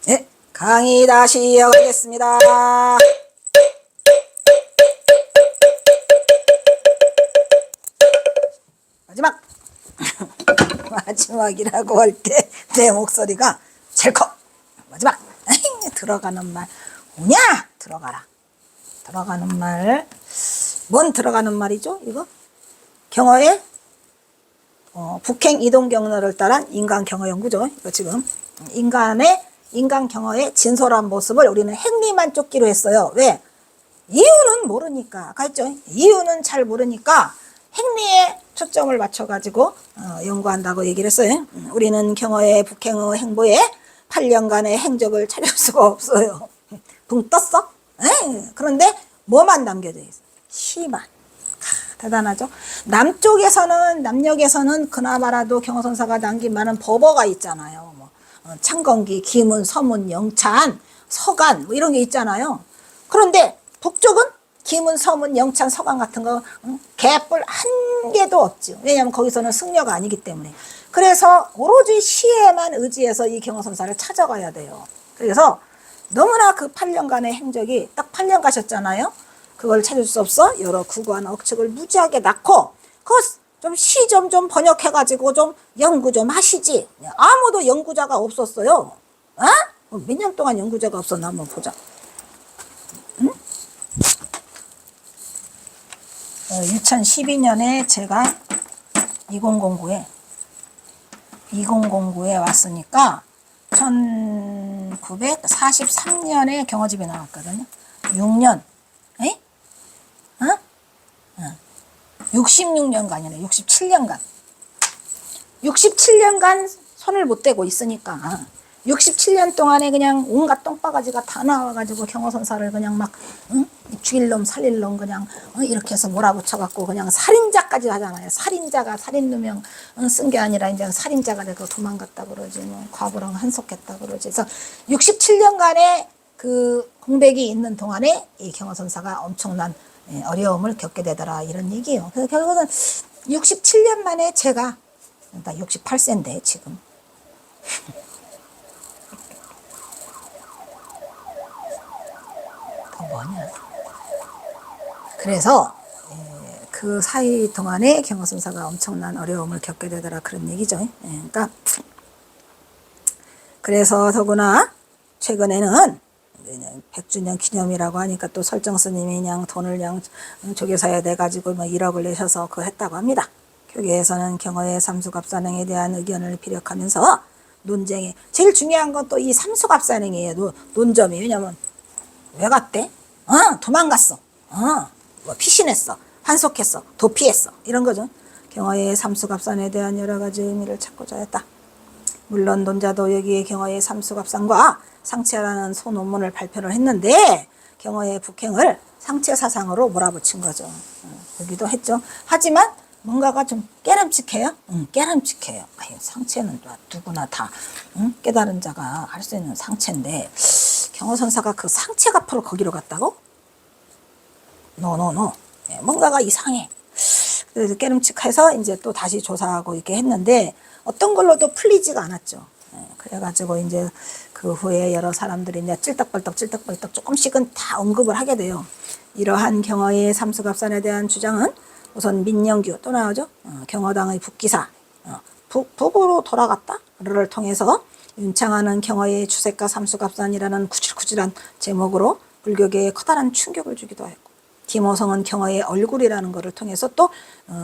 네, 강의 다시 이어가겠습니다. 마지막! 마지막이라고 할 때 내 목소리가 제일 커. 마지막! 들어가는 말 오냐? 들어가라. 들어가는 말, 뭔 들어가는 말이죠? 이거? 경어의 북행 이동 경로를 따른 인간 경어 연구죠. 이거 지금 인간 경어의 진솔한 모습을 우리는 행리만 쫓기로 했어요. 왜? 이유는 모르니까. 아까 했죠? 이유는 잘 모르니까 행리에 초점을 맞춰가지고 연구한다고 얘기를 했어요. 우리는 경어의 북행어 행보에 8년간의 행적을 찾을 수가 없어요. 붕 떴어? 그런데 뭐만 남겨져 있어? 시만. 대단하죠. 남쪽에서는 그나마라도 경어선사가 남긴 많은 법어가 있잖아요. 뭐 창건기, 기문, 서문, 영찬, 서간 뭐 이런 게 있잖아요. 그런데 북쪽은 기문, 서문, 영찬, 서간 같은 거 개뿔 한 개도 없죠. 왜냐하면 거기서는 승려가 아니기 때문에. 그래서 오로지 시에만 의지해서 이 경어선사를 찾아가야 돼요. 그래서 너무나 그 8년간의 행적이 딱 8년 가셨잖아요. 그걸 찾을 수 없어 여러 구구한 억측을 무지하게 낳고 그거 좀 시 좀 번역해가지고 좀 연구 좀 하시지. 아무도 연구자가 없었어요. 몇 년 동안 연구자가 없었나 한번 보자. 2012년에 제가 2009에 왔으니까 1943년에 경어집이 나왔거든요. 6년. 66년간이네. 67년간 손을 못 대고 있으니까 67년 동안에 그냥 온갖 똥바가지가 다 나와가지고 경어선사를 그냥 막 죽일 놈 살릴 놈 그냥 이렇게 해서 몰아붙여갖고 그냥 살인자까지 하잖아요. 살인자가 살인 누명 쓴 게 아니라 이제 살인자가 되고 도망갔다 그러지 뭐 과부랑 한속했다 그러지. 그래서 67년간의 그 공백이 있는 동안에 이 경어선사가 엄청난 어려움을 겪게 되더라 이런 얘기예요. 그래서 결국은 67년 만에 제가 나 68세인데 지금 더 뭐냐. 그래서 그 사이 동안에 경어선사가 엄청난 어려움을 겪게 되더라 그런 얘기죠. 그러니까 그래서 더구나 최근에는 100주년 기념이라고 하니까 또 설정 스님이 그냥 돈을 그냥 조계사에 내가지고 뭐 1억을 내셔서 그거 했다고 합니다. 교계에서는 경어의 삼수갑산행에 대한 의견을 피력하면서 논쟁에 제일 중요한 건 또 이 삼수갑산행이에요. 논점이. 왜냐면 왜 갔대? 도망갔어. 뭐 피신했어. 환속했어. 도피했어. 이런 거죠. 경어의 삼수갑산에 대한 여러 가지 의미를 찾고자 했다. 물론 논자도 여기에 경어의 삼수갑산과 상체라는 소논문을 발표를 했는데 경어의 북행을 상체사상으로 몰아붙인 거죠. 여기도 했죠. 하지만 뭔가가 좀 깨름칙해요. 깨름칙해요. 상체는 누구나 다 깨달은 자가 할 수 있는 상체인데 경어선사가 그 상체가 앞으로 거기로 갔다고? 노. 뭔가가 이상해. 그래서 깨름칙해서 이제 또 다시 조사하고 이렇게 했는데 어떤 걸로도 풀리지가 않았죠. 그래가지고 이제 그 후에 여러 사람들이 이제 찔떡벌떡 조금씩은 다 언급을 하게 돼요. 이러한 경어의 삼수갑산에 대한 주장은 우선 민영규 또 나오죠. 경어당의 북기사 북으로 돌아갔다를 통해서 윤창하는 경어의 주색과 삼수갑산이라는 구질구질한 제목으로 불교계에 커다란 충격을 주기도 했고 김호성은 경어의 얼굴이라는 것을 통해서 또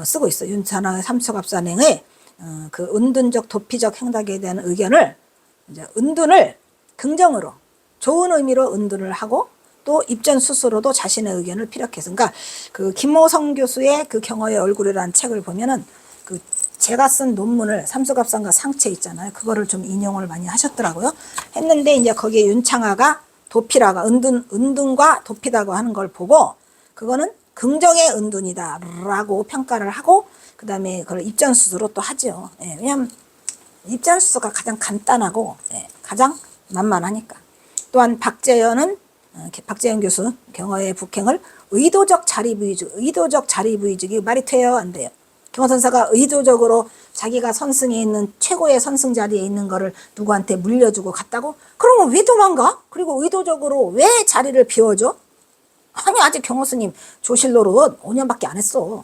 쓰고 있어. 윤창하의 삼수갑산행의 그 은둔적 도피적 행각에 대한 의견을 이제 은둔을 긍정으로 좋은 의미로 은둔을 하고 또 입전 스스로도 자신의 의견을 피력해서 그러니까 그 김호성 교수의 그 경어의 얼굴이라는 책을 보면은 그 제가 쓴 논문을 삼수갑산과 상체 있잖아요. 그거를 좀 인용을 많이 하셨더라고요. 했는데 이제 거기에 윤창하가 도피라가 은둔과 도피다고 하는 걸 보고 그거는 긍정의 은둔이다라고 평가를 하고 그 다음에 그걸 입전수수로 또 하죠. 왜냐하면 입전수수가 가장 간단하고 가장 만만하니까. 또한 박재현 교수 경어의 북행을 의도적 자리부의적, 말이 돼요 안 돼요? 경호선사가 의도적으로 자기가 선승에 있는 최고의 선승 자리에 있는 거를 누구한테 물려주고 갔다고? 그러면 왜 도망가? 그리고 의도적으로 왜 자리를 비워줘? 아니 아직 경호스님 조실노릇 5년밖에 안 했어.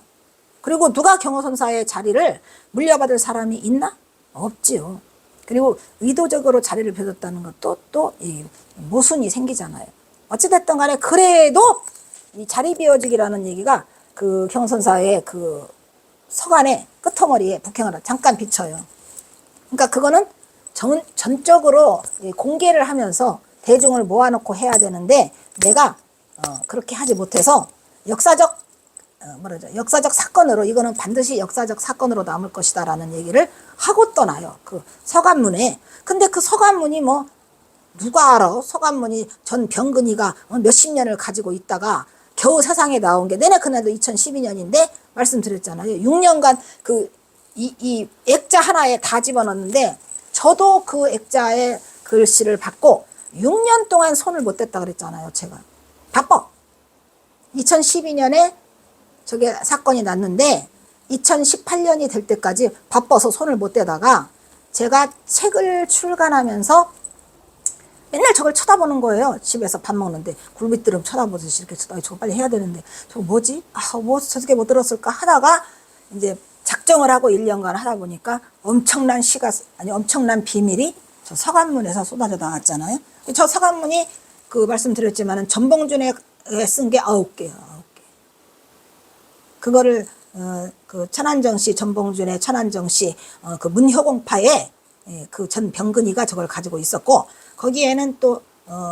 그리고 누가 경호선사의 자리를 물려받을 사람이 있나? 없지요. 그리고 의도적으로 자리를 비워줬다는 것도 또 이 모순이 생기잖아요. 어찌됐든 간에 그래도 이 자리 비워주기라는 얘기가 그 경호선사의 그 서간의 끄트머리에 북행을 잠깐 비쳐요. 그러니까 그거는 전적으로 공개를 하면서 대중을 모아놓고 해야 되는데 내가 그렇게 하지 못해서 역사적 역사적 사건으로 이거는 반드시 역사적 사건으로 남을 것이다라는 얘기를 하고 떠나요. 그 서간문에. 근데 그 서간문이 뭐 누가 알아? 서간문이 전 병근이가 몇십 년을 가지고 있다가 겨우 세상에 나온 게 내내 그날도 2012년인데 말씀드렸잖아요. 6년간 이 액자 하나에 다 집어넣는데 저도 그 액자의 글씨를 받고 6년 동안 손을 못 댔다 그랬잖아요. 제가 바빠. 2012년에 저게 사건이 났는데 2018년이 될 때까지 바빠서 손을 못 대다가 제가 책을 출간하면서 맨날 저걸 쳐다보는 거예요. 집에서 밥 먹는데 굴비뜨름 쳐다보듯이 이렇게 쳐다보고 저거 빨리 해야 되는데 저거 뭐지? 뭐 저렇게 못 들었을까 하다가 이제 작정을 하고 1년간 하다 보니까 엄청난 엄청난 비밀이 저 서간문에서 쏟아져 나왔잖아요. 저 서간문이 그 말씀드렸지만은 전봉준에 쓴 게 9개예요. 9개. 그거를 그 천안정씨 전봉준의 천안정씨 그 문효공파에 그 전 병근이가 저걸 가지고 있었고 거기에는 또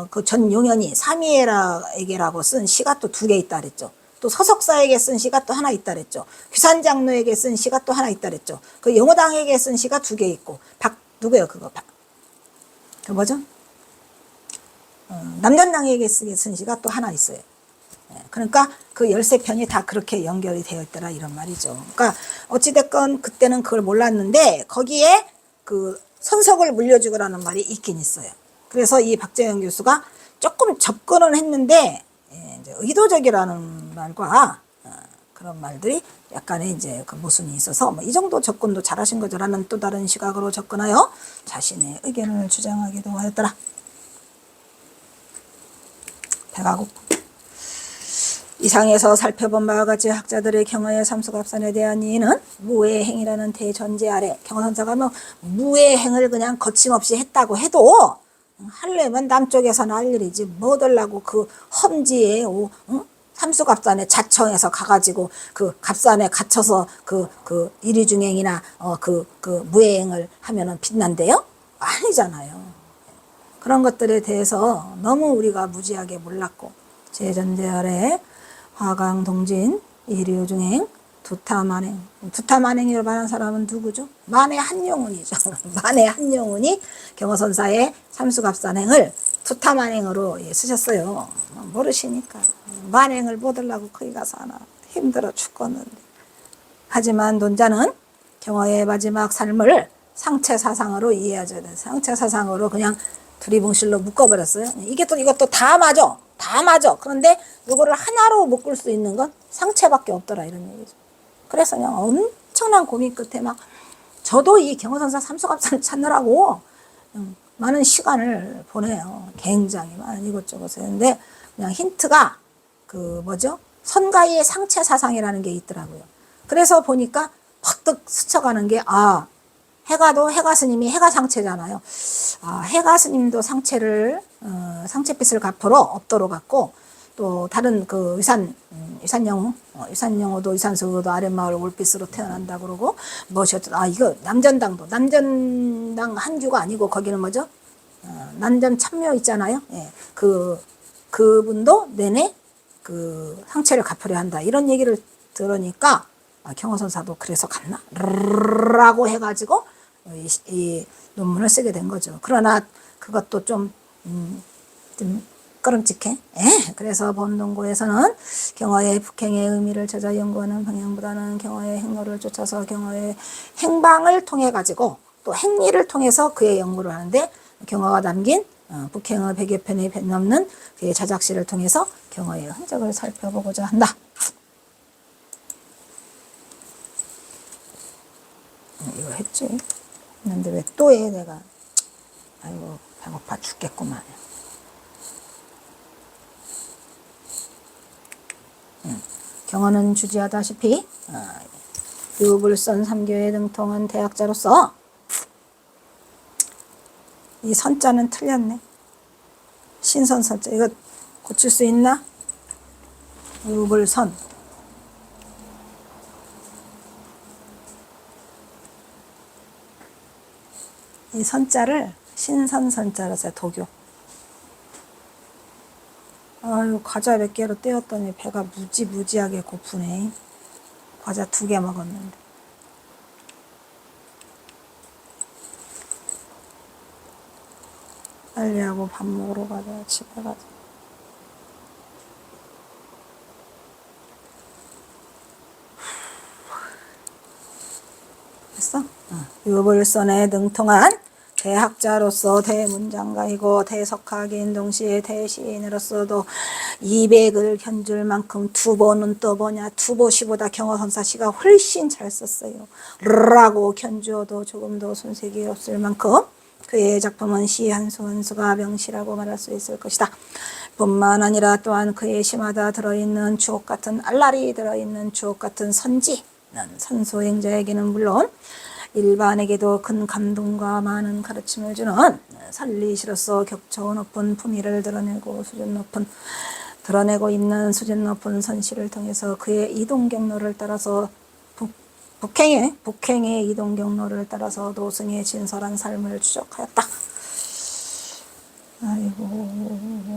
그 전용현이 삼위에게라고 쓴 시가 또 2개 있다 그랬죠. 또 서석사에게 쓴 시가 또 하나 있다 그랬죠. 귀산장로에게 쓴 시가 또 하나 있다 그랬죠. 그 영호당에게 쓴 시가 2개 있고 누구예요 그거? 그 뭐죠? 남전당에게 쓴 시가 또 하나 있어요. 그러니까 그 13편이 다 그렇게 연결이 되어 있더라 이런 말이죠. 그러니까 어찌됐건 그때는 그걸 몰랐는데 거기에 그 선석을 물려주고라는 말이 있긴 있어요. 그래서 이 박재영 교수가 조금 접근은 했는데 이제 의도적이라는 말과 그런 말들이 약간의 이제 그 모순이 있어서 뭐 이 정도 접근도 잘하신 거죠라는 또 다른 시각으로 접근하여 자신의 의견을 주장하기도 하였더라. 배가 고파. 이상에서 살펴본 바와 같이 학자들의 경어의 삼수갑산에 대한 이의는 무의 행이라는 대전제 아래 경어선사가 뭐 무의 행을 그냥 거침없이 했다고 해도 하려면 남쪽에서는 할 일이지 뭐들라고 그 험지에 삼수갑산에 자청해서 가가지고 그 갑산에 갇혀서 그 이리중행이나 그 무행을 하면은 빛난대요? 아니잖아요. 그런 것들에 대해서 너무 우리가 무지하게 몰랐고 제전제 아래 화강동진, 이리중행, 두타만행. 두타만행이라고 하는 사람은 누구죠? 만해 한용운이죠. 만해 한용운이 경어선사의 삼수갑산행을 두타만행으로 쓰셨어요. 모르시니까. 만행을 못 하려고 거기 가서 하나 힘들어 죽겠는데. 하지만 논자는 경어의 마지막 삶을 상체사상으로 이해하셔야 돼요. 상체사상으로 그냥 두리뭉실로 묶어버렸어요. 이것도 다 맞아. 다 맞아. 그런데 이거를 하나로 묶을 수 있는 건 상체밖에 없더라 이런 얘기죠. 그래서 그냥 엄청난 고민 끝에 막 저도 이 경어선사 삼수갑산을 찾느라고 많은 시간을 보내요. 굉장히 많은 이것저것을. 근데 그냥 힌트가 그 뭐죠? 선가의 상체사상이라는 게 있더라고요. 그래서 보니까 퍼뜩 스쳐가는 게 해가 스님이 해가 상체잖아요. 해가 스님도 상체를 상체빛을 갚으러 업도로 갔고 또 다른 그 유산영호도 유산서도 아랫마을 올빛으로 태어난다 그러고 무엇이었든 이거 남전당 한규가 아니고 거기는 뭐죠? 남전 참묘 있잖아요. 예. 그분도 내내 그 상체를 갚으려 한다 이런 얘기를 들으니까 경어선사도 그래서 갔나? 라고 해가지고 이 논문을 쓰게 된 거죠. 그러나 그것도 좀 꺼름직해. 그래서 본동고에서는 경어의 북행의 의미를 찾아 연구하는 방향보다는 경어의 행로를 쫓아서 경어의 행방을 통해 가지고 또 행리를 통해서 그의 연구를 하는데 경어가 남긴 북행의 100여 편이 넘는 그의 자작시를 통해서 경어의 흔적을 살펴보고자 한다. 이거 했지. 했는데 왜 또 해, 내가. 아이고, 배고파 죽겠구만. 경어는 주지하다시피 유불선 3교에 등통한 대학자로서 이 선자는 틀렸네. 신선선자. 이거 고칠 수 있나? 유불선. 이 선자를 신선선자로 써요. 도교. 아유, 과자 몇 개로 떼었더니 배가 무지무지하게 고프네. 과자 2개 먹었는데. 빨리 하고 밥 먹으러 가자. 집에 가자. 됐어? 유불선에 능통한 대학자로서 대문장가이고 대석학인 동시에 대시인으로서도 200을 견줄 만큼 두보는 또 뭐냐, 두보시보다 경어선사시가 훨씬 잘 썼어요 라고 견주어도 조금도 손색이 없을 만큼 그의 작품은 시 한 수 한 수가 명시라고 말할 수 있을 것이다. 뿐만 아니라 또한 그의 시마다 들어있는 주옥같은 알랄이 들어있는 주옥같은 선지는 선소행자에게는 물론 일반에게도 큰 감동과 많은 가르침을 주는 살리시로서 격조 높은 품위를 드러내고 있는 수준 높은 선시를 통해서 그의 이동 경로를 따라서 북행의 이동 경로를 따라서 노승의 진솔한 삶을 추적하였다. 아이고.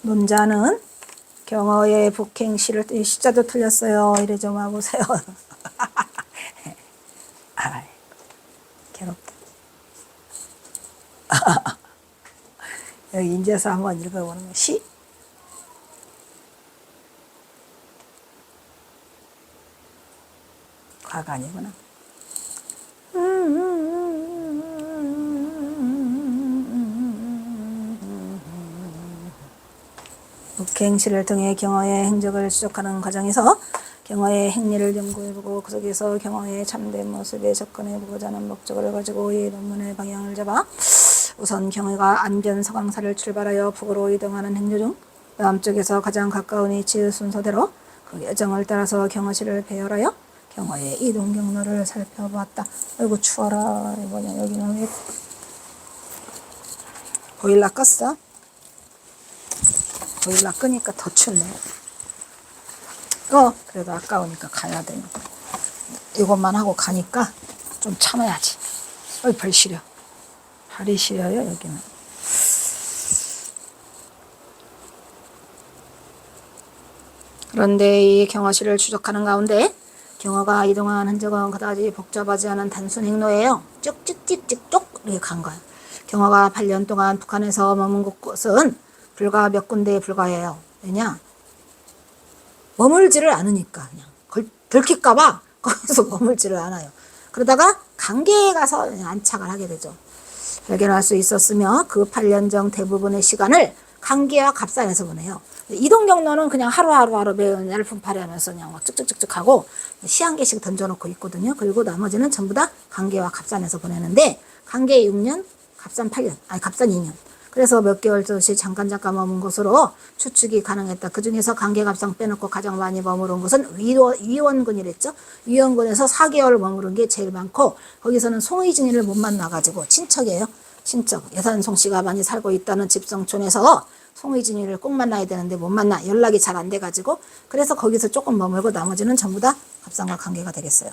논자는 경어의 북행시를 시자도 틀렸어요. 이래 좀 와보세요. 아, 괴롭다. 여기 인제서 한번 읽어보는 거. 시. 과가 아니구나. 북행시를 통해 경어의 행적을 추적하는 과정에서 경어의 행리를 연구해보고 그 속에서 경어의 참된 모습에 접근해보고자 하는 목적을 가지고 이 논문의 방향을 잡아 우선 경어가 안변서강사를 출발하여 북으로 이동하는 행로 중 남쪽에서 가장 가까운 위치의 순서대로 그 여정을 따라서 경어시를 배열하여 경어의 이동 경로를 살펴보았다. 아이고 추워라. 뭐냐 여기는 왜 보일러 껐어? 보일러 끄니까 더 춥네. 그래도 아까우니까 가야 되니까. 이것만 하고 가니까 좀 참아야지. 발 시려. 발이 시려요 여기는. 그런데 이 경어시를 추적하는 가운데 경어가 이동한 흔적은 그다지 복잡하지 않은 단순 행로예요. 쭉쭉쭉쭉쭉 이렇게 간 거예요. 경어가 8년 동안 북한에서 머문 곳은 불과 몇 군데에 불과해요. 왜냐? 머물지를 않으니까 그냥 들킬까봐 거기서 머물지를 않아요. 그러다가 강계에 가서 안착을 하게 되죠. 발견할 수 있었으며 그 8년 전 대부분의 시간을 강계와 갑산에서 보내요. 이동 경로는 그냥 하루하루 매일 날품팔이 하면서 그냥 막 쭉쭉쭉쭉 하고 시 한 개씩 던져놓고 있거든요. 그리고 나머지는 전부 다 강계와 갑산에서 보내는데 강계 6년, 갑산 8년, 갑산 2년. 그래서 몇 개월 동시 잠깐 머문 것으로 추측이 가능했다. 그 중에서 강계 갑산 빼놓고 가장 많이 머무른 곳은 위원군이랬죠. 위원군에서 4개월 머무른 게 제일 많고 거기서는 송의진이를 못 만나가지고 친척이에요. 친척. 예산송 씨가 많이 살고 있다는 집성촌에서 송의진이를 꼭 만나야 되는데 못 만나. 연락이 잘 안 돼가지고 그래서 거기서 조금 머물고 나머지는 전부 다 갑산과 관계가 되겠어요.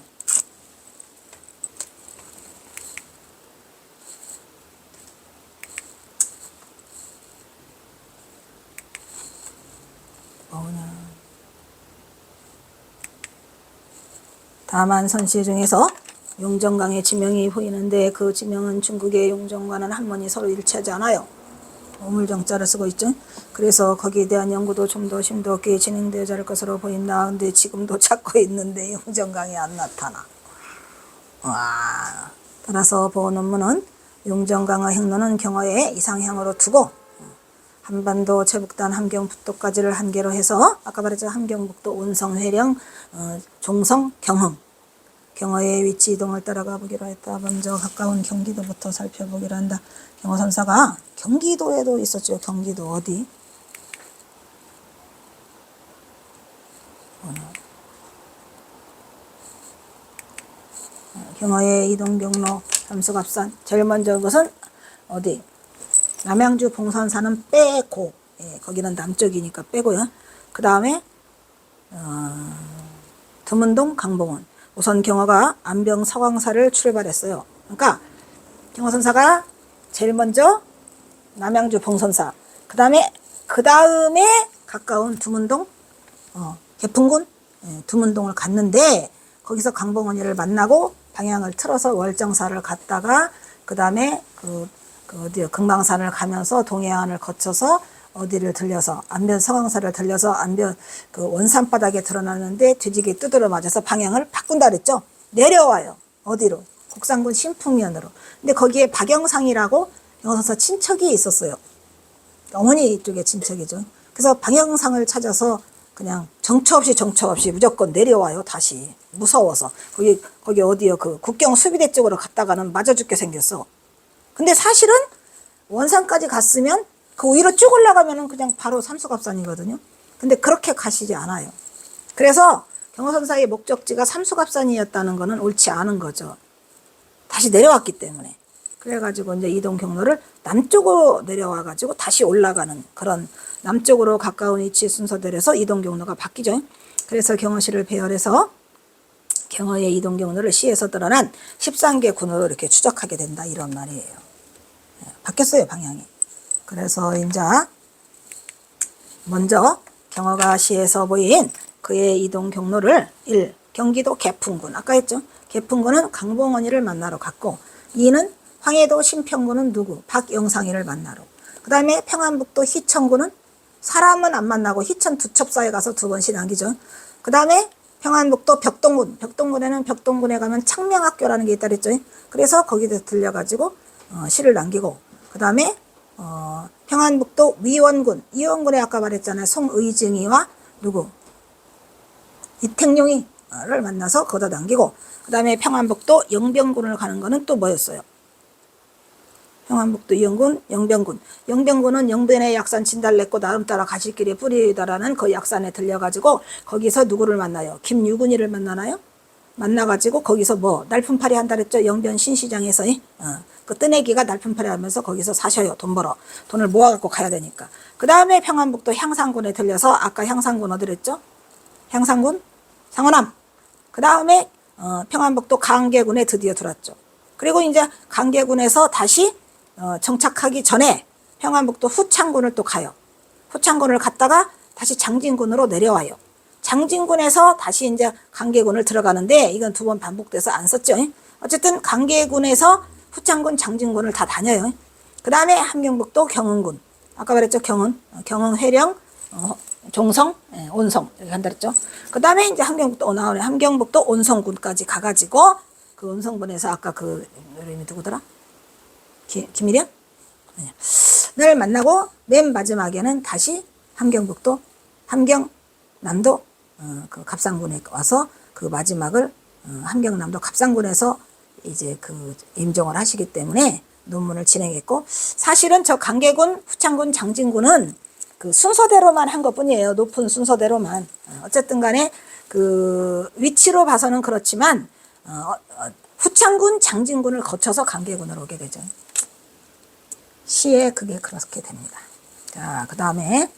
뭐냐. 다만 선시 중에서 용정강의 지명이 보이는데 그 지명은 중국의 용정과는 한문이 서로 일치하지 않아요. 오물정자를 쓰고 있죠. 그래서 거기에 대한 연구도 좀 더 심도 있게 진행되어야 할 것으로 보인다. 근데 지금도 찾고 있는데 용정강이 안 나타나. 따라서 본 논문은 용정강의 행로는 경어의 이상향으로 두고 한반도, 제북단, 함경, 북도까지를 한계로 해서 아까 말했죠. 함경, 북도, 온성, 회령, 종성, 경흥. 경어의 위치 이동을 따라가 보기로 했다. 먼저 가까운 경기도부터 살펴보기로 한다. 경어선사가 경기도에도 있었죠. 경기도 어디? 경어의 이동 경로 삼수갑산. 제일 먼저 것은 어디? 남양주 봉선사는 빼고, 예, 거기는 남쪽이니까 빼고요. 그 다음에 드문동, 강봉원. 우선 경어가 안병 서광사를 출발했어요. 그러니까 경어선사가 제일 먼저 남양주 봉선사, 그 다음에 가까운 두문동, 개풍군, 예, 두문동을 갔는데 거기서 강봉원이를 만나고 방향을 틀어서 월정사를 갔다가 그 다음에 어디 금강산을 가면서 동해안을 거쳐서 어디를 들려서 안변 서강사를 들려서 안변 원산바닥에 드러나는데 뒤지게 두드려 맞아서 방향을 바꾼다 그랬죠. 내려와요. 어디로? 곡산군 신풍면으로. 근데 거기에 박영상이라고 영어선사 친척이 있었어요. 어머니 쪽에 친척이죠. 그래서 방영상을 찾아서 그냥 정처 없이 무조건 내려와요. 다시 무서워서 거기 어디요? 그 국경 수비대 쪽으로 갔다가는 맞아 죽게 생겼어. 근데 사실은 원산까지 갔으면 그 위로 쭉 올라가면은 그냥 바로 삼수갑산이거든요. 근데 그렇게 가시지 않아요. 그래서 경어선사의 목적지가 삼수갑산이었다는 거는 옳지 않은 거죠. 다시 내려왔기 때문에. 그래가지고 이제 이동 경로를 남쪽으로 내려와가지고 다시 올라가는 그런 남쪽으로 가까운 위치 순서대로 해서 이동 경로가 바뀌죠. 그래서 경어시를 배열해서 경어의 이동 경로를 시에서 드러난 13개 군으로 이렇게 추적하게 된다. 이런 말이에요. 바뀌었어요, 방향이. 그래서 이제 먼저 경어가 시에서 보인 그의 이동 경로를 1. 경기도 개풍군. 아까 했죠. 개풍군은 강봉원이를 만나러 갔고 2는 황해도 신평군은 누구? 박영상이를 만나러. 그 다음에 평안북도 희천군은 사람은 안 만나고 희천 두첩사에 가서 2번씩 남기죠. 그 다음에 평안북도 벽동군. 벽동군에 가면 창명학교라는 게 있다 그랬죠. 그래서 거기서 들려가지고 시를 남기고 그 다음에 평안북도 위원군. 이원군에 아까 말했잖아요. 송의증이와 누구? 이택용이를 만나서 거기다 남기고 그 다음에 평안북도 영병군을 가는 거는 또 뭐였어요? 평안북도 이영군, 영병군. 영병군은 영변의 약산 진달래꽃 나름 따라 가실 길에 뿌리다라는 그 약산에 들려가지고 거기서 누구를 만나요? 김유군이를 만나나요? 만나가지고 거기서 뭐 날품팔이 한다 그랬죠? 영변 신시장에서 그 뜨내기가 날품팔이 하면서 거기서 사셔요. 돈 벌어. 돈을 모아갖고 가야 되니까. 그 다음에 평안북도 향산군에 들려서 아까 향산군 어디 그랬죠? 향산군? 상원암. 그 다음에 평안북도 강계군에 드디어 들어왔죠. 그리고 이제 강계군에서 다시 정착하기 전에 평안북도 후창군을 또 가요. 후창군을 갔다가 다시 장진군으로 내려와요. 장진군에서 다시 이제 강계군을 들어가는데 이건 2번 반복돼서 안 썼죠. 어쨌든 강계군에서 후창군, 장진군을 다 다녀요. 그 다음에 함경북도 경흥군. 아까 말했죠. 경흥, 회령, 종성, 온성 이렇게 한다 그랬죠. 그 다음에 이제 함경북도 온성군까지 가가지고 그 온성군에서 아까 그 이름이 누구더라? 김일현? 를 만나고 맨 마지막에는 다시 함경북도 함경남도 그 갑산군에 와서 그 마지막을 함경남도 갑산군에서 이제 그 임종을 하시기 때문에 논문을 진행했고 사실은 저 강계군, 후창군, 장진군은 그 순서대로만 한 것뿐이에요. 높은 순서대로만. 어쨌든 간에 그 위치로 봐서는 그렇지만 후창군, 장진군을 거쳐서 강계군으로 오게 되죠. 시에 그게 그렇게 됩니다. 자, 그 다음에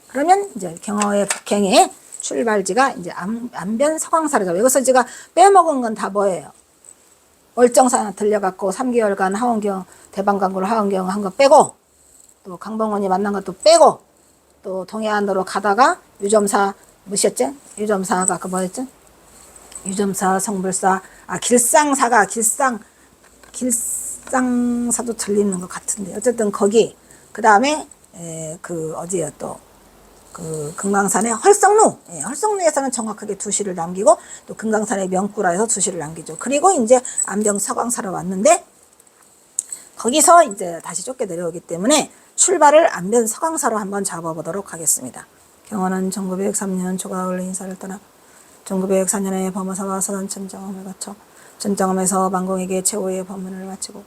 그러면 이제 경어의 북행의 출발지가 이제 안변 서광사로죠. 여기서 제가 빼먹은 건 다 뭐예요? 월정산 들려갖고 3개월간 하원경 대방강구를 하원경 한 거 빼고 또 강봉원이 만난 것도 빼고 또 동해안으로 가다가 유점사 뭐셨지? 유점사가 그 뭐였죠? 유점사, 성불사, 길상사가 길상사도 들리는 것 같은데 어쨌든 거기 그 다음에 그 어디야 또 그 금강산의 헐성루, 헐성루에서는 정확하게 2시를 남기고 또 금강산의 명구라에서 2시를 남기죠. 그리고 이제 안병 서광사로 왔는데 거기서 이제 다시 쫓겨 내려오기 때문에 출발을 안변 서강사로 한번 잡아보도록 하겠습니다. 경화는 1903년 초가을 인사를 떠나 1904년에 범어사와 서단 천정함을 거쳐 천정함에서 만공에게 최후의 법문을 마치고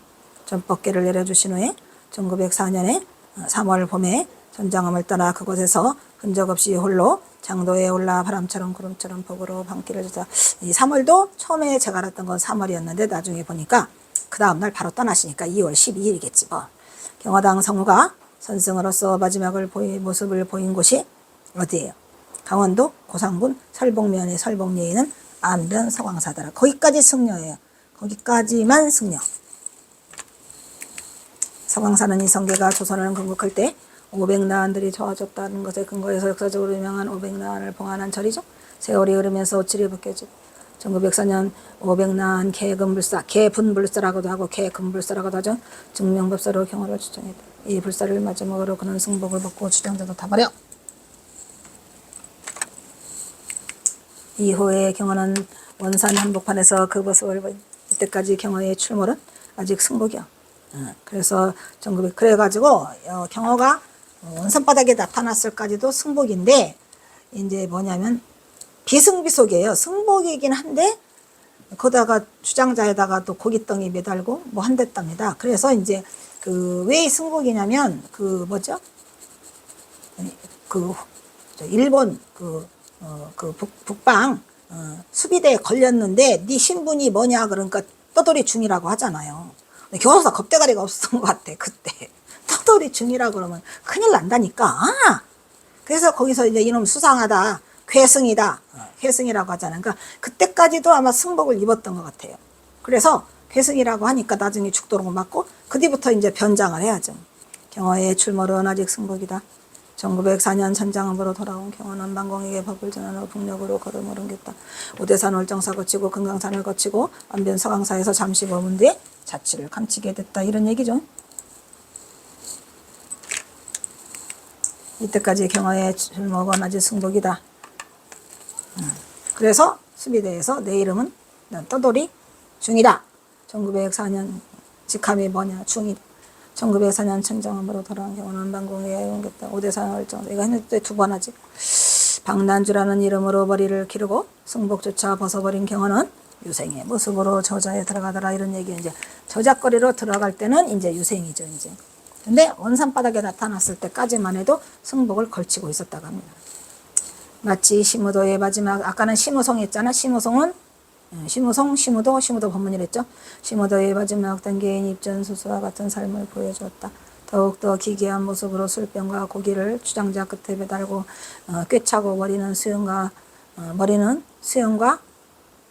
전법계를 내려주신 후에 1904년에 3월 봄에 전정함을 떠나 그곳에서 흔적 없이 홀로 장도에 올라 바람처럼 구름처럼 복으로 방길을 주자. 이 3월도 처음에 제가 알았던 건 3월이었는데 나중에 보니까 그 다음날 바로 떠나시니까 2월 12일이겠지 뭐. 경화당 성우가 선승으로서 마지막을 모습을 보인 곳이 어디예요? 강원도 고상군 설봉면의 설봉리에 안변 서광사더라. 거기까지 승려예요. 거기까지만 승려. 서광사는 이 성계가 조선을 건국할 때 500나안들이 좋아졌다는 것에 근거해서 역사적으로 유명한 500나안을 봉안한 절이죠. 세월이 흐르면서 오칠이 벗겨지고 1904년 500나안 개금불사, 개분불사라고도 하고 개금불사라고도 하죠. 증명법사로 경화를 추정했다. 이 불사를 마지막으로 그는 승복을 벗고 추정자도 타버려. 이후에 경화는 원산 한복판에서 그 모습을 보인 이때까지 경화의 출몰은 아직 승복이야. 그래서 1900 그래가지고 경화가 원산바닥에 나타났을까지도 승복인데 이제 뭐냐면 비승비속이에요. 승복이긴 한데 거다가 주장자에다가 또 고깃덩이 매달고 뭐 한댔답니다. 그래서 이제 그 왜 승복이냐면 그 뭐죠? 그 일본 북방 수비대에 걸렸는데 네 신분이 뭐냐 그러니까 떠돌이 중이라고 하잖아요. 교도소 겁대가리가 없었던 것 같아 그때. 떠돌이 중이라 그러면 큰일 난다니까. 그래서 거기서 이제 이놈 수상하다, 괴승이다, 괴승이라고 하잖아요. 그러니까 그때까지도 아마 승복을 입었던 것 같아요. 그래서 괴승이라고 하니까 나중에 죽도록 맞고 그 뒤부터 이제 변장을 해야죠. 경화의 출몰은 아직 승복이다. 1904년 천장함으로 돌아온 경화는 만공에게 법을 전한 후 북녘으로 걸음을 옮겼다. 오대산 월정사 거치고 금강산을 거치고 안변 서강사에서 잠시 머문 뒤에 자취를 감추게 됐다. 이런 얘기죠. 이때까지 경화의 출몰은 아직 승복이다. 그래서 수비대에서 내 이름은 떠돌이 중이다. 1904년 직함이 뭐냐 중이다. 1904년 천정함으로 돌아온 경우는 만공에 옮겼다. 오대산 월정 내가 했는데 2번 하지. 방난주라는 이름으로 머리를 기르고 승복조차 벗어버린 경우는 유생의 모습으로 저자에 들어가더라. 이런 얘기 이제 저작거리로 들어갈 때는 이제 유생이죠 이제. 근데 원산바닥에 나타났을 때까지만 해도 승복을 걸치고 있었다고 합니다. 마치 심우도의 마지막 아까는 심우송 했잖아. 심우송은 심우도 법문이랬죠. 심우도의 마지막 단계인 입전수수와 같은 삶을 보여주었다. 더욱더 기괴한 모습으로 술병과 고기를 주장자 끝에 매달고 꿰차고 머리는 수영과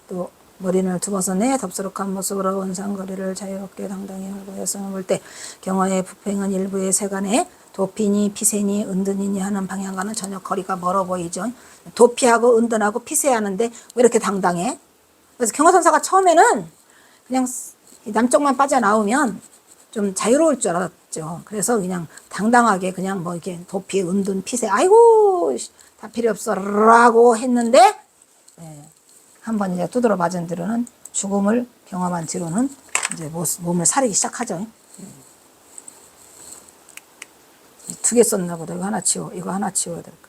또 머리를 두어서 내 덥수룩한 모습으로 원상거리를 자유롭게 당당히 하고 여성을 볼 때 경화의 부팽은 일부의 세간에 도피니 피세니 은든이니 하는 방향과는 전혀 거리가 멀어 보이죠. 도피하고 은든하고 피세하는데 왜 이렇게 당당해? 그래서 경화선사가 처음에는 그냥 남쪽만 빠져나오면 좀 자유로울 줄 알았죠. 그래서 그냥 당당하게 그냥 뭐 이렇게 도피, 은둔, 피세, 아이고 다 필요 없어 라고 했는데 한번 이제 두드러 맞은 뒤로는 죽음을 경험한 뒤로는 이제 몸을 사리기 시작하죠. 2개 썼나 보다. 이거 하나 치워야 될 거.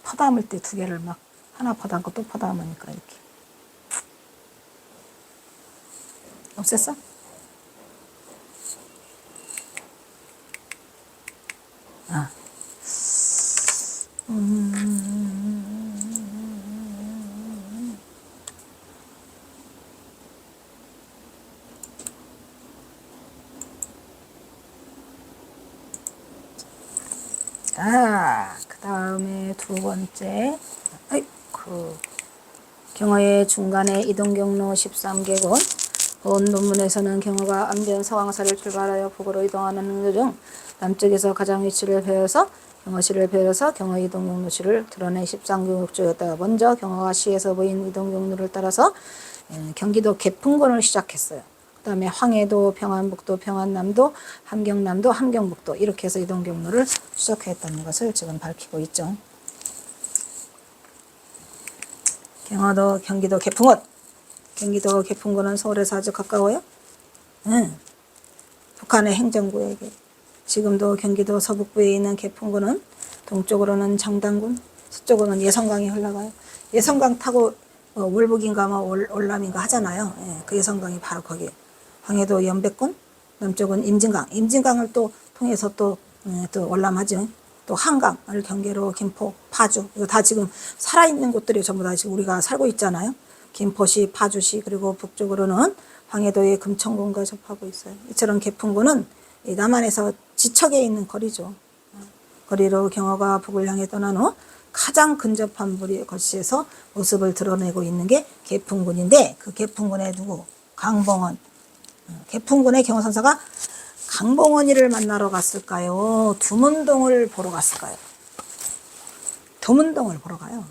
퍼담을 때 2개를 막 하나 퍼담고 또 퍼담으니까 이렇게. 없앴어? 그 다음에 2번째, 경화의 중간에 이동경로 13개군. 본 논문에서는 경화가 안변 서강사를 출발하여 북으로 이동하는 도중 남쪽에서 가장 위치를 배워서 경화시를 배워서 경화 이동경로시를 드러낸 13교육조였다가 먼저 경화가 시에서 보인 이동경로를 따라서 경기도 개풍군을 시작했어요. 그 다음에 황해도, 평안북도, 평안남도, 함경남도, 함경북도 이렇게 해서 이동경로를 시작했다는 것을 지금 밝히고 있죠. 경화도 경기도 개풍은 경기도 개풍군은 서울에서 아주 가까워요. 응. 북한의 행정구역에. 지금도 경기도 서북부에 있는 개풍군은 동쪽으로는 장당군, 서쪽으로는 예성강이 흘러가요. 예성강 타고 월북인가 뭐 월남인가 하잖아요. 예, 그 예성강이 바로 거기. 황해도 연백군, 남쪽은 임진강. 임진강을 또 통해서 또 월남하죠. 또 한강을 경계로 김포, 파주. 이거 다 지금 살아있는 곳들이 전부 다 지금 우리가 살고 있잖아요. 김포시, 파주시, 그리고 북쪽으로는 황해도의 금천군과 접하고 있어요. 이처럼 개풍군은 남한에서 지척에 있는 거리죠. 거리로 경어가 북을 향해 떠난 후 가장 근접한 거시에서 모습을 드러내고 있는 게 개풍군인데, 그 개풍군의 누구? 강봉원. 개풍군의 경어선사가 강봉원이를 만나러 갔을까요? 두문동을 보러 갔을까요? 두문동을 보러 가요.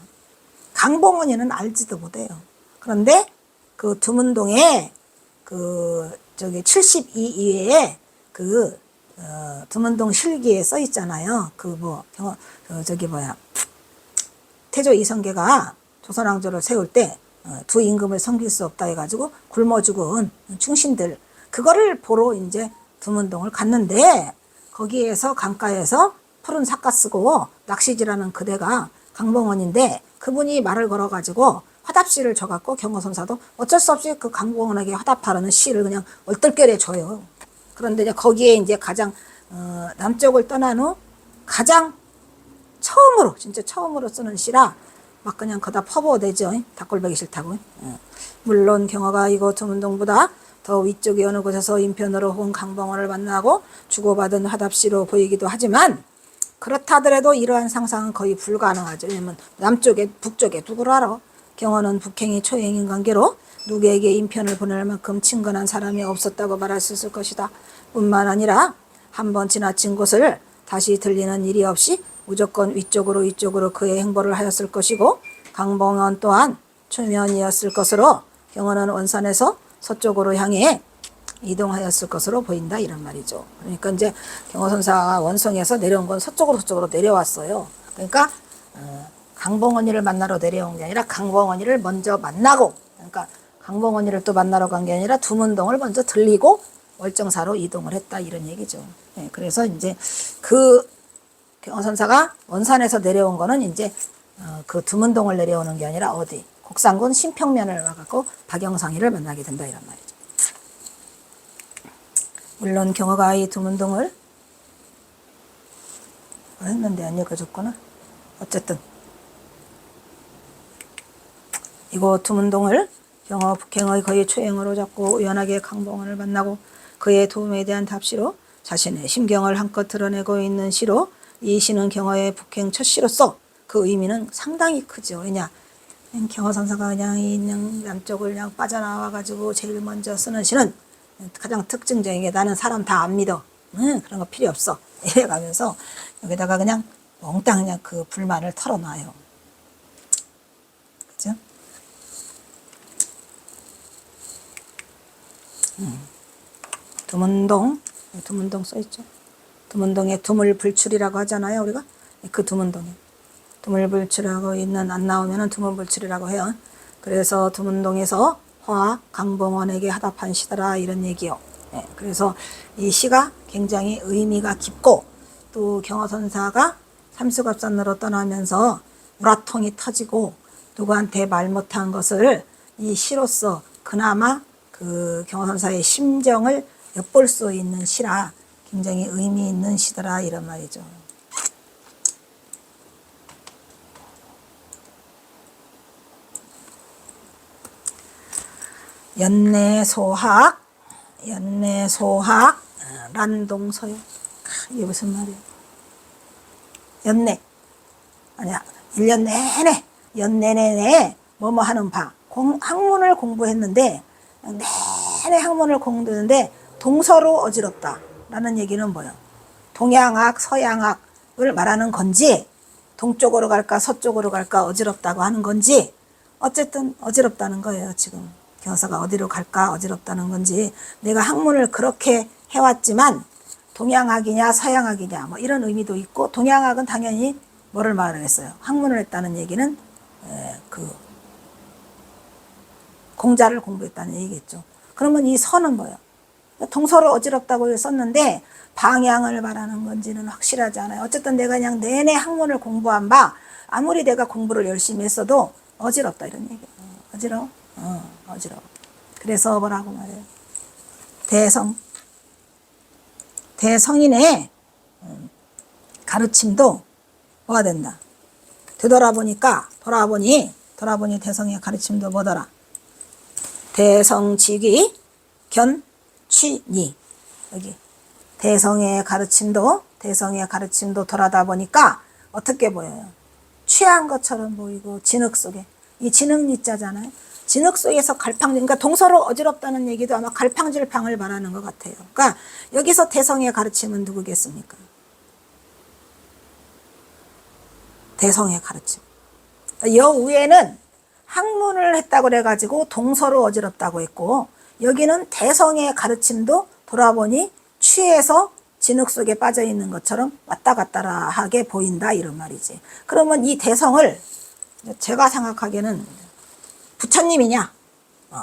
강봉원이는 알지도 못해요. 그런데 그 두문동에 저기 72이회에 두문동 실기에 써 있잖아요. 태조 이성계가 조선왕조를 세울 때 두 임금을 섬길 수 없다 해가지고 굶어 죽은 충신들, 그거를 보러 이제 두문동을 갔는데, 거기에서 강가에서 푸른 삿갓 쓰고 낚시질하는 그대가 강봉원인데, 그분이 말을 걸어가지고 화답시를 줘갖고 경어선사도 어쩔 수 없이 그 강봉원에게 화답하라는 시를 그냥 얼떨결에 줘요. 그런데 이제 거기에 이제 가장 남쪽을 떠난 후 가장 진짜 처음으로 쓰는 시라 막 그냥 거다 퍼부어대죠. 닭골배기 싫다고. 물론 경어가 이곳 두문동보다 더 위쪽의 어느 곳에서 인편으로 온 강봉원을 만나고 주고받은 화답시로 보이기도 하지만, 그렇다 하더라도 이러한 상상은 거의 불가능하죠. 왜냐면 남쪽에 북쪽에 누구를 알아? 경어는 북행이 초행인 관계로 누구에게 인편을 보낼 만큼 친근한 사람이 없었다고 말할 수 있을 것이다. 뿐만 아니라 한번 지나친 곳을 다시 들리는 일이 없이 무조건 위쪽으로 그의 행보를 하였을 것이고, 강봉원 또한 초면이었을 것으로 경어는 원산에서 서쪽으로 향해 이동하였을 것으로 보인다, 이런 말이죠. 그러니까 이제 경어선사가 원성에서 내려온 건 서쪽으로 내려왔어요. 그러니까 강봉원이를 만나러 내려온 게 아니라 강봉원이를 먼저 만나고, 그러니까 강봉원이를 또 만나러 간 게 아니라 두문동을 먼저 들리고 월정사로 이동을 했다, 이런 얘기죠. 네, 그래서 이제 그 경어선사가 원산에서 내려온 거는 이제 그 두문동을 내려오는 게 아니라 어디? 곡산군 신평면을 와갖고 박영상이를 만나게 된다, 이런 말이죠. 물론 경어가 이 두문동을 했는데 안 읽어줬구나. 어쨌든 이곳 두문동을 북행의 거의 초행으로 잡고 우연하게 강봉원을 만나고 그의 도움에 대한 답시로 자신의 심경을 한껏 드러내고 있는 시로, 이 시는 경어의 북행 첫 시로서 그 의미는 상당히 크죠. 왜냐, 경어선사가 그냥 남쪽을 그냥 빠져나와가지고 제일 먼저 쓰는 시는 가장 특징적인 게, 나는 사람 다 안 믿어. 그런 거 필요 없어. 이래가면서 여기다가 그냥 몽땅 그냥 그 불만을 털어놔요. 그죠? 두문동 써있죠. 두문동에 두물불출이라고 하잖아요, 우리가. 그 두문동에 두물불출하고 있는, 안 나오면은 두문불출이라고 해요. 그래서 두문동에서 화 강봉원에게 하답한 시더라, 이런 얘기요. 네, 그래서 이 시가 굉장히 의미가 깊고, 또 경어선사가 삼수갑산으로 떠나면서 우라통이 터지고 누구한테 말 못한 것을 이 시로서 그나마 그 경어선사의 심정을 엿볼 수 있는 시라 굉장히 의미 있는 시더라, 이런 말이죠. 연내소학, 란동서요. 이게 무슨 말이야? 연내, 아니야, 1년 내내, 연내내내 뭐뭐 하는 바. 학문을 공부했는데, 내내 학문을 공부했는데 동서로 어지럽다 라는 얘기는 뭐예요? 동양학, 서양학을 말하는 건지, 동쪽으로 갈까 서쪽으로 갈까 어지럽다고 하는 건지, 어쨌든 어지럽다는 거예요. 지금 경서가 어디로 갈까 어지럽다는 건지, 내가 학문을 그렇게 해왔지만 동양학이냐 서양학이냐 뭐 이런 의미도 있고, 동양학은 당연히 뭐를 말을 했어요? 학문을 했다는 얘기는 공자를 공부했다는 얘기겠죠. 그러면 이 선은 뭐예요? 동서로 어지럽다고 썼는데 방향을 말하는 건지는 확실하지 않아요. 어쨌든 내가 그냥 내내 학문을 공부한 바 아무리 내가 공부를 열심히 했어도 어지럽다 이런 얘기예요. 어지러워? 어지러워. 그래서 뭐라고 말해요? 대성인의 가르침도 뭐가 된다? 돌아보니 대성의 가르침도 뭐더라? 대성직이 견취니. 여기 대성의 가르침도 돌아다 보니까 어떻게 보여요? 취한 것처럼 보이고 진흙 속에, 이 진흙니자잖아요. 진흙 속에서 갈팡질, 그러니까 동서로 어지럽다는 얘기도 아마 갈팡질팡을 말하는 것 같아요. 그러니까 여기서 대성의 가르침은 누구겠습니까? 대성의 가르침. 여 위에는 학문을 했다고 그래가지고 동서로 어지럽다고 했고, 여기는 대성의 가르침도 돌아보니 취해서 진흙 속에 빠져 있는 것처럼 왔다 갔다 하게 보인다 이런 말이지. 그러면 이 대성을 제가 생각하기에는 부처님이냐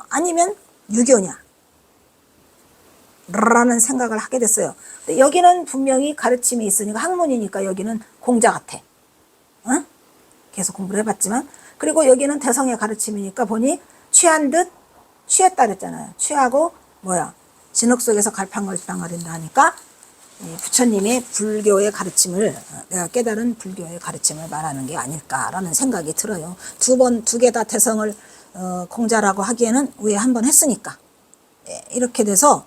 아니면 유교냐 라는 생각을 하게 됐어요. 근데 여기는 분명히 가르침이 있으니까 학문이니까 여기는 공자 같아. 응? 계속 공부를 해봤지만, 그리고 여기는 대성의 가르침이니까 보니 취한 듯 취했다 그랬잖아요. 취하고 뭐야 진흙 속에서 갈팡갈팡거린다 하니까 부처님의 불교의 가르침을, 내가 깨달은 불교의 가르침을 말하는 게 아닐까라는 생각이 들어요. 두 개 다 대성을 공자라고 하기에는 왜 한 번 했으니까. 이렇게 돼서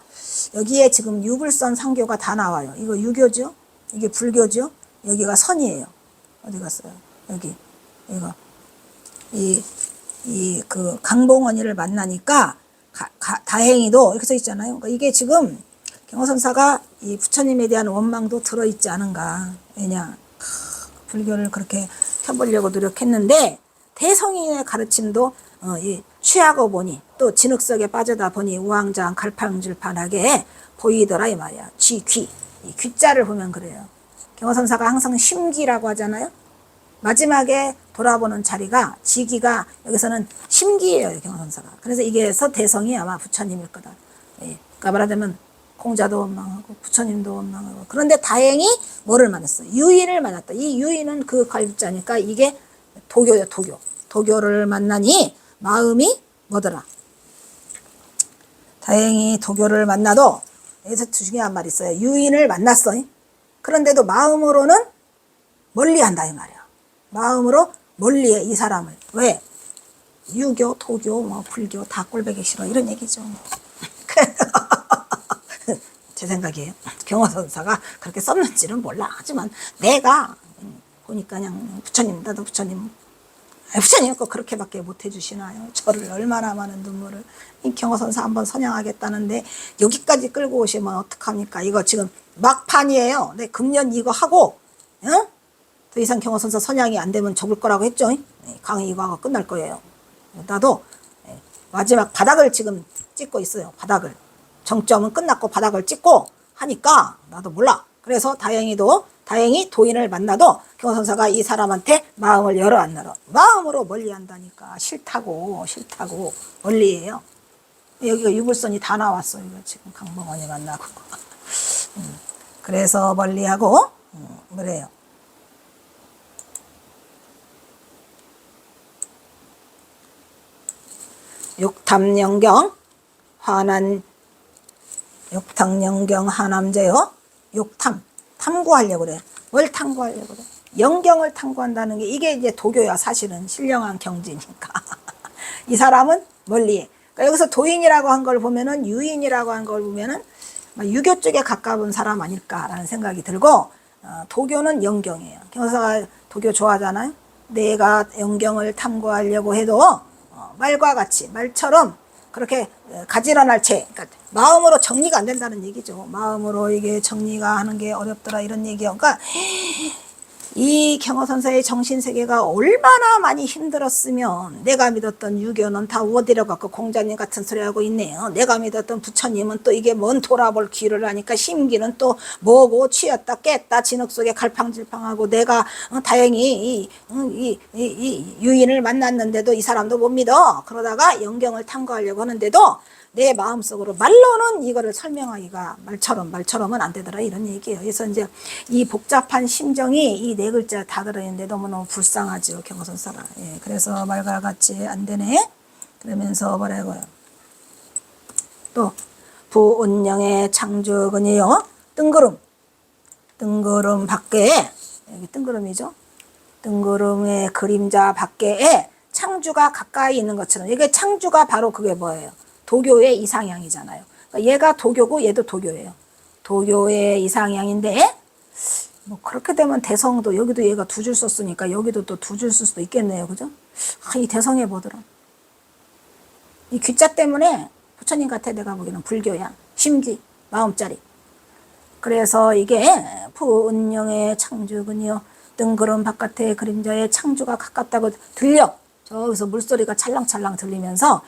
여기에 지금 유불선 상교가 다 나와요. 이거 유교죠? 이게 불교죠? 여기가 선이에요. 어디 갔어요? 여기 이거 그 강봉원이를 만나니까 다행히도 이렇게 써 있잖아요. 그러니까 이게 지금 경허선사가 이 부처님에 대한 원망도 들어있지 않은가. 왜냐 불교를 그렇게 펴보려고 노력했는데 대성인의 가르침도 취하고 보니 또 진흙 속에 빠져다 보니 우왕좌왕 갈팡질팡하게 보이더라 이 말이야. 쥐, 귀. 이 귀자를 보면 그래요. 경허선사가 항상 심기라고 하잖아요. 마지막에 돌아보는 자리가 지기가 여기서는 심기예요. 경허선사가. 그래서 이게서 대성이 아마 부처님일 거다. 그러니까 말하자면 공자도 원망하고 부처님도 원망하고. 그런데 다행히 뭐를 만났어? 유인을 만났다. 이 유인은 그 갈자니까 이게 도교예요. 도교를 만나니 마음이 뭐더라? 다행히 도교를 만나도 여기서 중요한 말이 있어요. 유인을 만났어. 그런데도 마음으로는 멀리한다 이 말이야. 마음으로 멀리해 이 사람을. 왜? 유교, 도교, 뭐 불교 다 꼴보기 싫어 이런 얘기죠. 제 생각이에요. 경허선사가 그렇게 썼는지는 몰라. 하지만 내가 보니까 그냥 부처님, 나도 부처님 꼭 그렇게밖에 못 해주시나요? 저를 얼마나 많은 눈물을. 이 경허선사 한번 선양하겠다는데 여기까지 끌고 오시면 어떡합니까? 이거 지금 막판이에요. 네, 금년 이거 하고 더 이상 경허선사 선양이 안 되면 접을 거라고 했죠. 강의 이거 하고 끝날 거예요. 나도 마지막 바닥을 지금 찍고 있어요. 바닥을. 정점은 끝났고 바닥을 찍고 하니까 나도 몰라. 그래서 다행히 도인을 만나도 경허선사가 이 사람한테 마음을 열어 안 열어. 마음으로 멀리한다니까. 싫다고 멀리해요. 여기가 유불선이 다 나왔어. 이거 지금 강봉원이 만나고. 그래서 멀리하고 그래요. 욕탐영경 하남제요. 욕탐 탐구하려고 그래. 뭘 탐구하려고 그래? 영경을 탐구한다는 게 이게 이제 도교야. 사실은 신령한 경지니까. 이 사람은 멀리. 그러니까 여기서 도인이라고 한 걸 보면은 유인이라고 한 걸 보면은 유교 쪽에 가까운 사람 아닐까라는 생각이 들고, 도교는 영경이에요. 경서가 도교 좋아하잖아요. 내가 영경을 탐구하려고 해도 말과 같이 말처럼 그렇게 가지런할 채, 그러니까 마음으로 정리가 안 된다는 얘기죠. 마음으로 이게 정리가 하는 게 어렵더라 이런 얘기요. 그러니까 이 경허선사의 정신세계가 얼마나 많이 힘들었으면 내가 믿었던 유교는 다 어디려갖고 공자님 같은 소리 하고 있네요. 내가 믿었던 부처님은 또 이게 뭔 돌아볼 기를 하니까 심기는 또 뭐고 취했다 깼다 진흙 속에 갈팡질팡하고 내가 다행히 이 유인을 만났는데도 이 사람도 못 믿어. 그러다가 영경을 탐구하려고 하는데도 내 마음속으로 말로는 이거를 설명하기가 말처럼은 안 되더라 이런 얘기예요. 그래서 이제 이 복잡한 심정이 이 네 글자 다 들어있는데 너무너무 불쌍하죠 경허선사가. 예, 그래서 말과 같이 안 되네. 그러면서 뭐라고요? 또 부운영의 창조근이요 뜬구름 밖에 여기 뜬구름이죠. 뜬구름의 그림자 밖에 창주가 가까이 있는 것처럼 이게 창주가 바로 그게 뭐예요? 도교의 이상향이잖아요. 그러니까 얘가 도교고 얘도 도교예요. 도교의 이상향인데 뭐 그렇게 되면 대성도 여기도 얘가 두 줄 썼으니까 여기도 또 두 줄 쓸 수도 있겠네요. 그죠? 이 대성해 보더라. 이 귀자 때문에 부처님 같아 내가 보기에는 불교야. 심기, 마음자리. 그래서 이게 부운영의 창주군요. 뜬구름 바깥의 그림자의 창주가 가깝다고 들려. 저기서 물소리가 찰랑찰랑 들리면서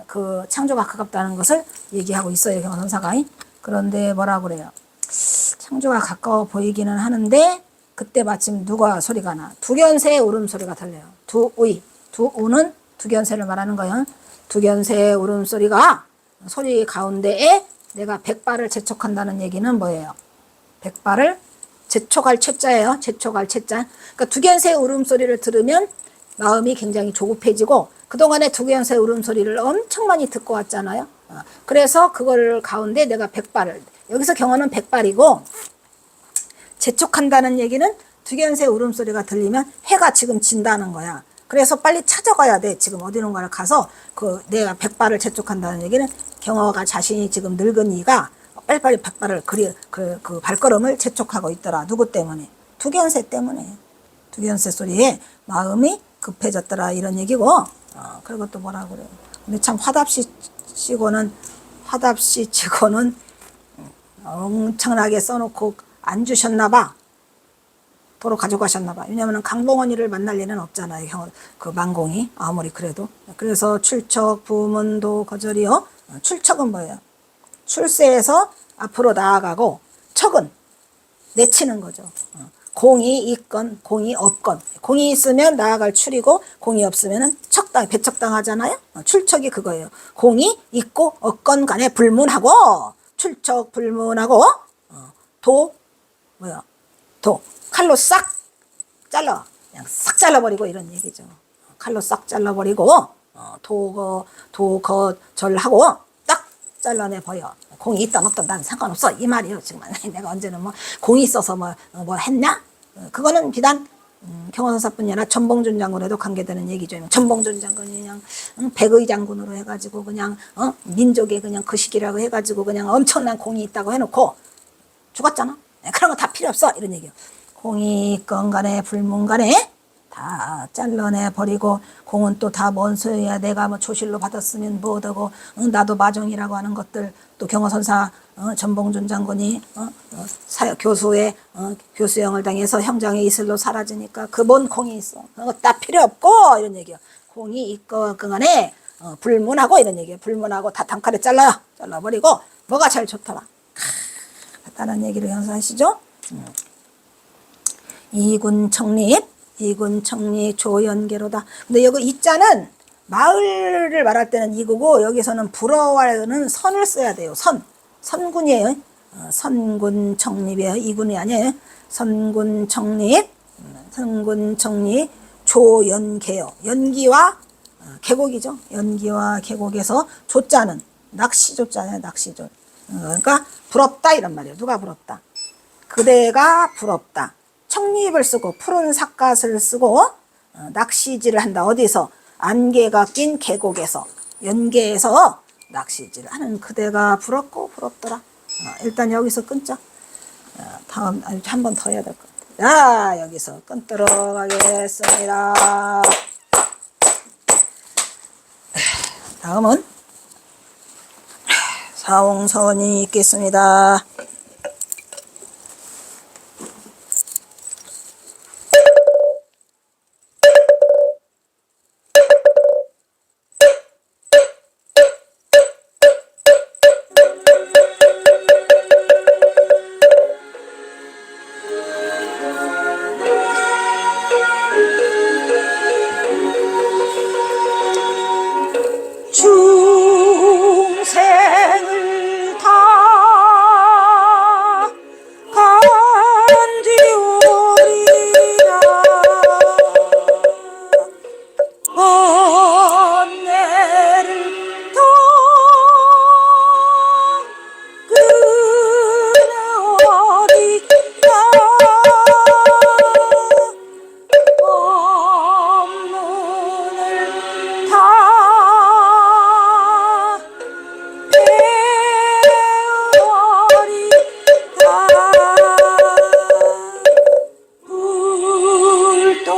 그 창조가 가깝다는 것을 얘기하고 있어요 경허선사가. 그런데 뭐라 그래요? 창조가 가까워 보이기는 하는데 그때 마침 누가 소리가 나? 두견새의 울음소리가 들려요. 두우는 두견새를 말하는 거예요. 두견새의 울음소리가 소리 가운데에 내가 백발을 재촉한다는 얘기는 뭐예요? 백발을 재촉할 채자예요. 재촉할 채자. 그러니까 두견새의 울음소리를 들으면 마음이 굉장히 조급해지고 그동안에 두견새 울음소리를 엄청 많이 듣고 왔잖아요. 그래서 그걸 가운데 내가 백발을 여기서 경어는 백발이고 재촉한다는 얘기는 두견새 울음소리가 들리면 해가 지금 진다는 거야. 그래서 빨리 찾아가야 돼. 지금 어디론가를 가서 그 내가 백발을 재촉한다는 얘기는 경어가 자신이 지금 늙은이가 빨리빨리 백발을 그 발걸음을 재촉하고 있더라. 누구 때문에? 두견새 때문에. 두견새 소리에 마음이 급해졌더라 이런 얘기고. 그리고 또 뭐라 그래요? 근데 참 화답시치고는 엄청나게 써놓고 안 주셨나봐. 도로 가져가셨나봐. 왜냐하면 강봉원이를 만날 일은 없잖아요. 그 만공이 아무리 그래도. 그래서 출척 부문도 거절이요. 출척은 뭐예요? 출세에서 앞으로 나아가고 척은 내치는 거죠. 공이 있건 공이 없건 공이 있으면 나아갈 출이고 공이 없으면 배척당하잖아요. 출척이 그거예요. 공이 있고 없건 간에 불문하고 출척 불문하고 도 칼로 싹 잘라 그냥 싹 잘라버리고 이런 얘기죠. 칼로 싹 잘라버리고 도거절하고 딱 잘라내 버려. 공이 있던 없던 난 상관없어 이 말이에요. 지금 내가 언제는 뭐 공이 있어서 뭐 했냐? 그거는 비단 경허선사뿐이 아니라 전봉준 장군에도 관계되는 얘기죠. 전봉준 장군이 그냥 백의 장군으로 해가지고 그냥 민족의 그냥 그 시기라고 해가지고 그냥 엄청난 공이 있다고 해놓고 죽었잖아. 그런 거 다 필요 없어 이런 얘기요. 공이 있건 간에 불문 간에 다 잘라내 버리고 공은 또 다 뭔 소리야. 내가 뭐 조실로 받았으면 뭐하고 나도 마종이라고 하는 것들 또 경허선사 전봉준 장군이 교수의 교수형을 당해서 형장의 이슬로 사라지니까 그 뭔 공이 있어. 그거 다 필요 없고 이런 얘기야. 공이 있건 간에 불문하고 이런 얘기야. 불문하고 다 단칼에 잘라버리고 뭐가 제일 좋더라. 다른 얘기를 연사하시죠. 이군 청리 조연계로다. 근데 여기 이자는 마을을 말할 때는 이구고 여기서는 불어와는 선을 써야 돼요. 선군이에요. 선군 청립이에요. 이군이 아니에요. 선군 청립 조연계요. 연기와 계곡이죠. 연기와 계곡에서 조자는 낚시조자예요. 낚시조. 그러니까 부럽다 이런 말이에요. 누가 부럽다? 그대가 부럽다. 청립을 쓰고 푸른 삿갓을 쓰고 낚시질을 한다. 어디서? 안개가 낀 계곡에서 연계에서 낚시질을 하는 그대가 부럽고 부럽더라. 일단 여기서 끊자. 다음 한 번 더 해야 될 것 같아요. 자, 여기서 끊도록 하겠습니다. 다음은 사홍선이 있겠습니다. 중생을 다 간지오리라 번뇌를 더 끊어리라 법문을 다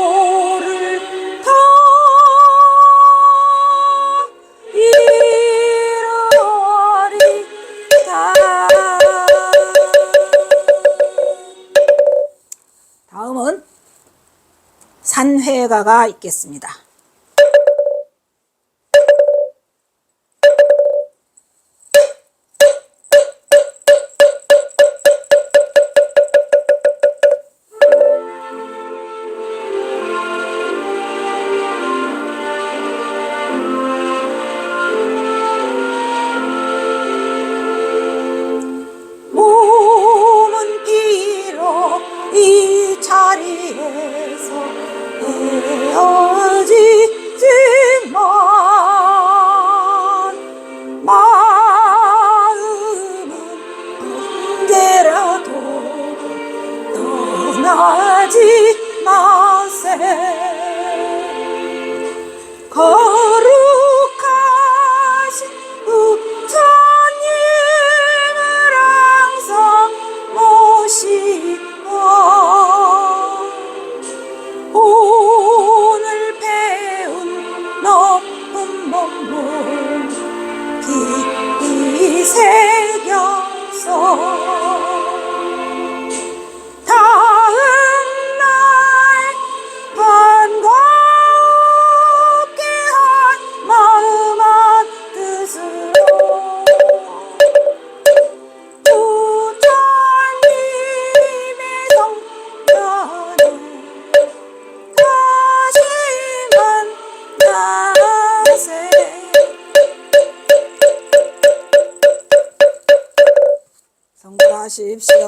불도를 다 이루리다. 다음은 산회가가 있겠습니다. 몸은 비록 이 자리에서 헤어지지만 마음은 언제라도 떠나지 마세. 거룩하신 부처님을 항상 모시고 오늘 배운 높은 법문 깊이 새겨서 다음날 반갑게 한 마음 한 뜻으로 부처님의 성전에 다시 만나세. 성불하십시오.